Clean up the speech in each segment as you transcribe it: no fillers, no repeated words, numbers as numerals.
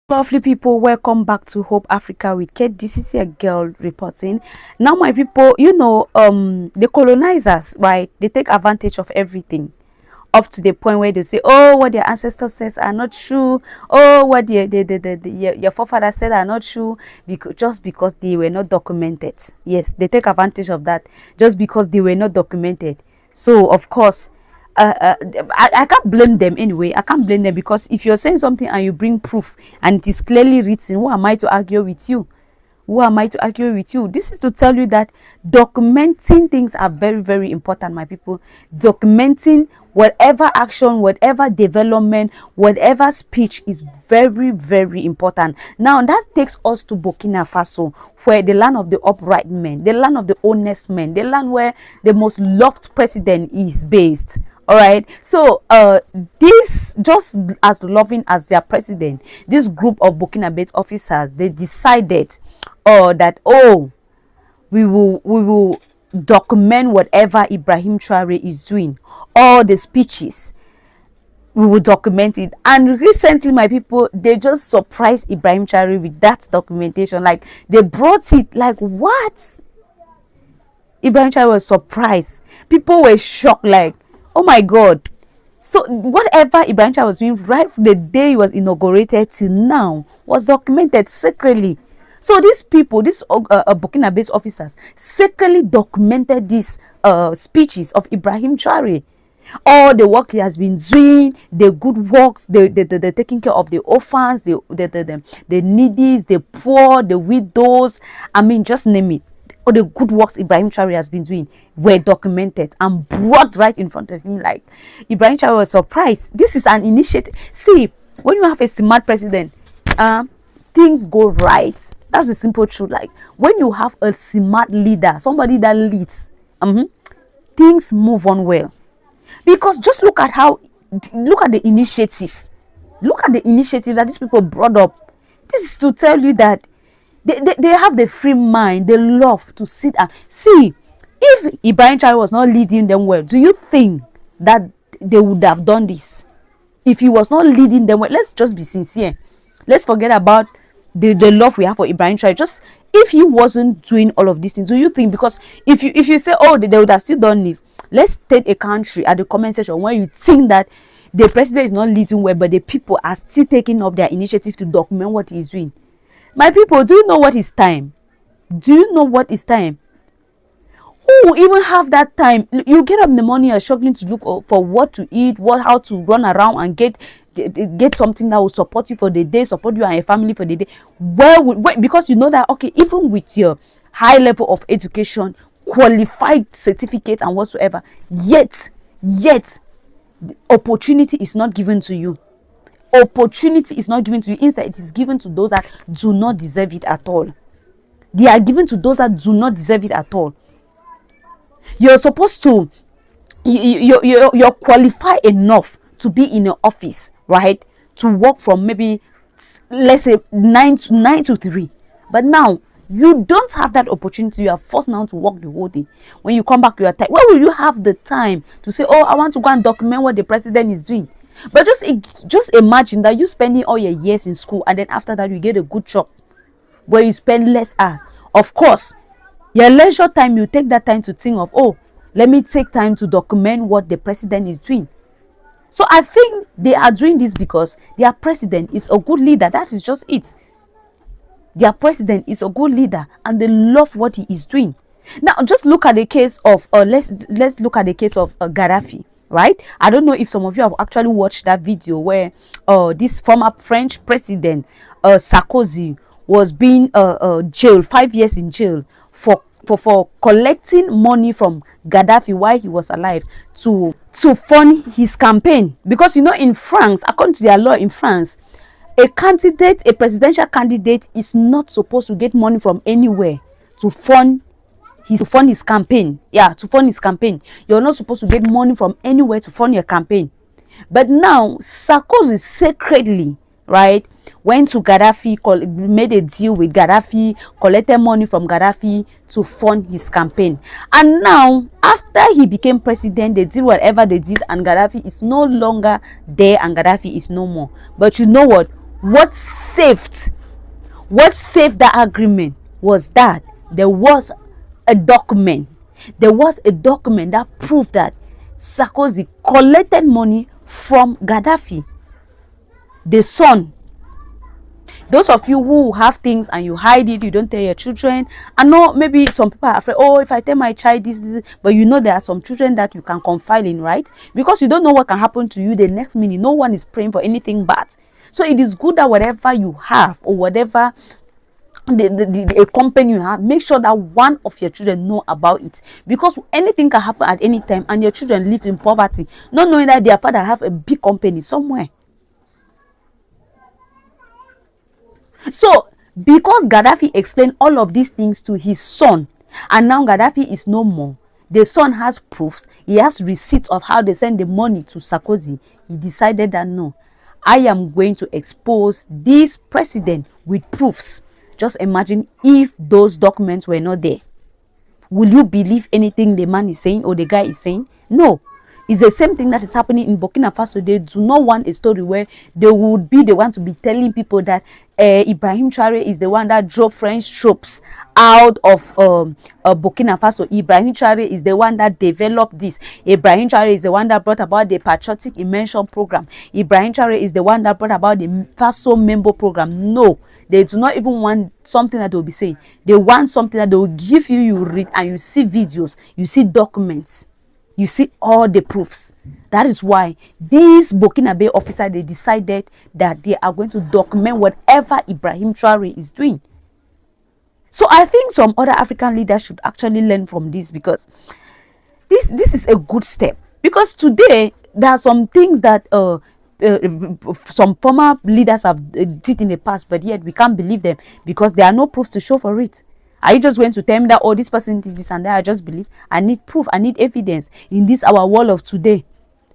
Lovely people, welcome back to Hope Africa with Kate. This is your girl reporting. Now my people, the colonizers, right, they take advantage of everything up to the point where they say, oh, what their ancestors says are not true, oh, what your forefathers said are not true, just because they were not documented. Yes, they take advantage of that just because they were not documented. So of course, I can't blame them anyway. I can't blame them, because if you're saying something and you bring proof and it is clearly written, who am I to argue with you? Who am I to argue with you? This is to tell you that documenting things are very, very important, my people. Documenting whatever action, whatever development, whatever speech is very, very important. Now that takes us to Burkina Faso, where the land of the upright men, the land of the honest men, the land where the most loved president is based. All right, so this, just as loving as their president, this group of Burkinabè officers, they decided that, oh, we will document whatever Ibrahim Traoré is doing, all the speeches, we will document it. And recently, my people, they just surprised Ibrahim Traoré with that documentation. Like, they brought it, like, what? Ibrahim Traoré was surprised. People were shocked, like, oh my God. So whatever Ibrahim Traoré was doing right from the day he was inaugurated till now was documented secretly. So these people, these Burkina-based officers, secretly documented these speeches of Ibrahim Traoré. All the work he has been doing, the good works, the taking care of the orphans, the needies, the poor, the widows, I mean, just name it. All the good works Ibrahim Traoré has been doing were documented and brought right in front of him. Like, Ibrahim Traoré was surprised. This is an initiative. See, when you have a smart president, things go right. That's the simple truth. Like, when you have a smart leader, somebody that leads, things move on well. Because just look at the initiative. Look at the initiative that these people brought up. This is to tell you that they have the free mind, they love to sit and see. If Ibrahim Traoré was not leading them well, do you think that they would have done this? If he was not leading them well, let's just be sincere. Let's forget about the love we have for Ibrahim Traoré. Just if he wasn't doing all of these things, do you think? Because if you say, oh, they would have still done it. Let's take a country at the comment section where you think that the president is not leading well, but the people are still taking up their initiative to document what he is doing. My people, do you know what is time? Do you know what is time? Who even have that time? You get up in the morning, you're struggling to look for what to eat, how to run around and get something that will support you for the day, support you and your family for the day. Because you know that, okay, even with your high level of education, qualified certificate and whatsoever, yet the opportunity is not given to you. Opportunity is not given to you. Instead, it is given to those that do not deserve it at all. They are given to those that do not deserve it at all. You're supposed to, you're qualified enough to be in an office, right? To work from maybe, let's say 9 to 3. But now, you don't have that opportunity. You are forced now to work the whole day. When you come back, you are tired. Where will you have the time to say, oh, I want to go and document what the president is doing? But just imagine that you spending all your years in school, and then after that you get a good job where you spend less hours. Of course, your leisure time, you take that time to think of, oh, let me take time to document what the president is doing. So I think they are doing this because their president is a good leader. That is just it. Their president is a good leader and they love what he is doing. Now just look at the case of let's look at the case of Gaddafi. Right? I don't know if some of you have actually watched that video where this former French president Sarkozy was being jailed, 5 years in jail for collecting money from Gaddafi while he was alive to fund his campaign. Because you know, in France, according to their law in France, a presidential candidate is not supposed to get money from anywhere to fund his campaign. To fund his campaign. You're not supposed to get money from anywhere to fund your campaign. But now Sarkozy secretly, right, went to Gaddafi, made a deal with Gaddafi, collected money from Gaddafi to fund his campaign. And now, after he became president, they did whatever they did, and Gaddafi is no longer there, and Gaddafi is no more. But you know what? what saved that agreement was that there was a document. There was a document that proved that Sarkozy collected money from Gaddafi, the son. Those of you who have things and you hide it, you don't tell your children. I know maybe some people are afraid, oh, if I tell my child this, but you know there are some children that you can confide in, right? Because you don't know what can happen to you the next minute. No one is praying for anything bad. So it is good that whatever you have or whatever a company you have, make sure that one of your children know about it, because anything can happen at any time and your children live in poverty, not knowing that their father have a big company somewhere. So because Gaddafi explained all of these things to his son, and now Gaddafi is no more, the son has proofs, he has receipts of how they send the money to Sarkozy. He decided that no, I am going to expose this president with proofs. Just imagine if those documents were not there. Will you believe anything the man is saying or the guy is saying? No. It's the same thing that is happening in Burkina Faso. They do not want a story where they would be the one to be telling people that Ibrahim Traoré is the one that drove French troops out of Burkina Faso. Ibrahim Traoré is the one that developed this. Ibrahim Traoré is the one that brought about the patriotic immersion program. Ibrahim Traoré is the one that brought about the Faso member program. No, they do not even want something that they will be saying. They want something that they will give you, you read, and you see videos, you see documents. You see all the proofs. That is why these Burkinabè officers, they decided that they are going to document whatever Ibrahim Traoré is doing. So I think some other African leaders should actually learn from this, because this is a good step. Because today there are some things that some former leaders have did in the past, but yet we can't believe them because there are no proofs to show for it. Are you just going to tell me that, oh, this person did this and that? I just believe. I need proof. I need evidence. In this our world of today,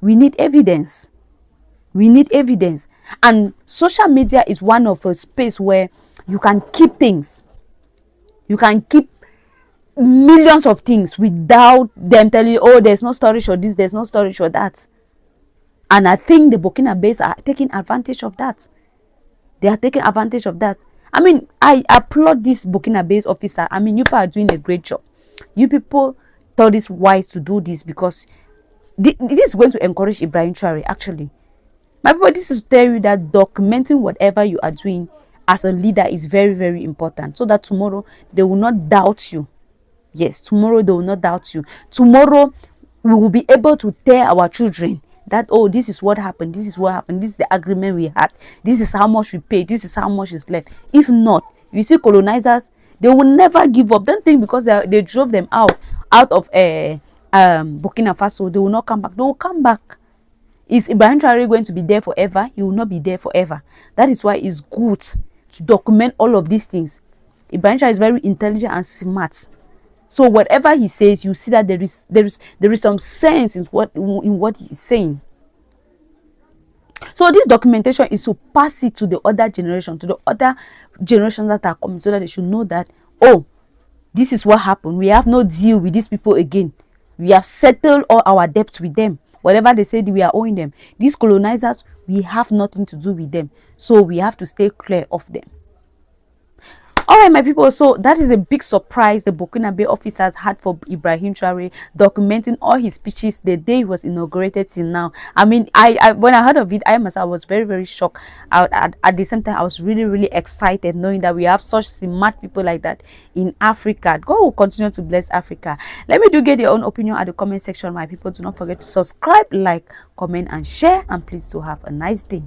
we need evidence. We need evidence. And social media is one of a space where you can keep things. You can keep millions of things without them telling you, oh, there's no storage for this, there's no storage for that. And I think the Burkinabès are taking advantage of that. They are taking advantage of that. I mean, I applaud this Burkinabè officer. I mean, you people are doing a great job. You people thought it's wise to do this, because this is going to encourage Ibrahim Traoré, actually. My people, this is to tell you that documenting whatever you are doing as a leader is very, very important, so that tomorrow they will not doubt you. Yes, tomorrow they will not doubt you. Tomorrow we will be able to tell our children that, oh, this is what happened, this is what happened, this is the agreement we had, this is how much we paid, this is how much is left. If not, you see, colonizers, they will never give up. Don't think because they drove them out of Burkina Faso, they will not come back. They will come back. Is Ibrahim Traoré going to be there forever? He will not be there forever. That is why it's good to document all of these things. Ibrahim Traoré is very intelligent and smart. So whatever he says, you see that there is some sense in what he's saying. So this documentation is to pass it to the other generation, to the other generations that are coming, so that they should know that, oh, this is what happened. We have no deal with these people again. We have settled all our debts with them. Whatever they said we are owing them. These colonizers, we have nothing to do with them. So we have to stay clear of them. All right, my people, so that is a big surprise the Burkinabè officers had for Ibrahim Traoré, documenting all his speeches the day he was inaugurated till now. I mean, I when I heard of it, I was very, very shocked. At the same time, I was really, really excited knowing that we have such smart people like that in Africa. God will continue to bless Africa. Let me do get your own opinion at the comment section, my people. Do not forget to subscribe, like, comment, and share. And please do have a nice day.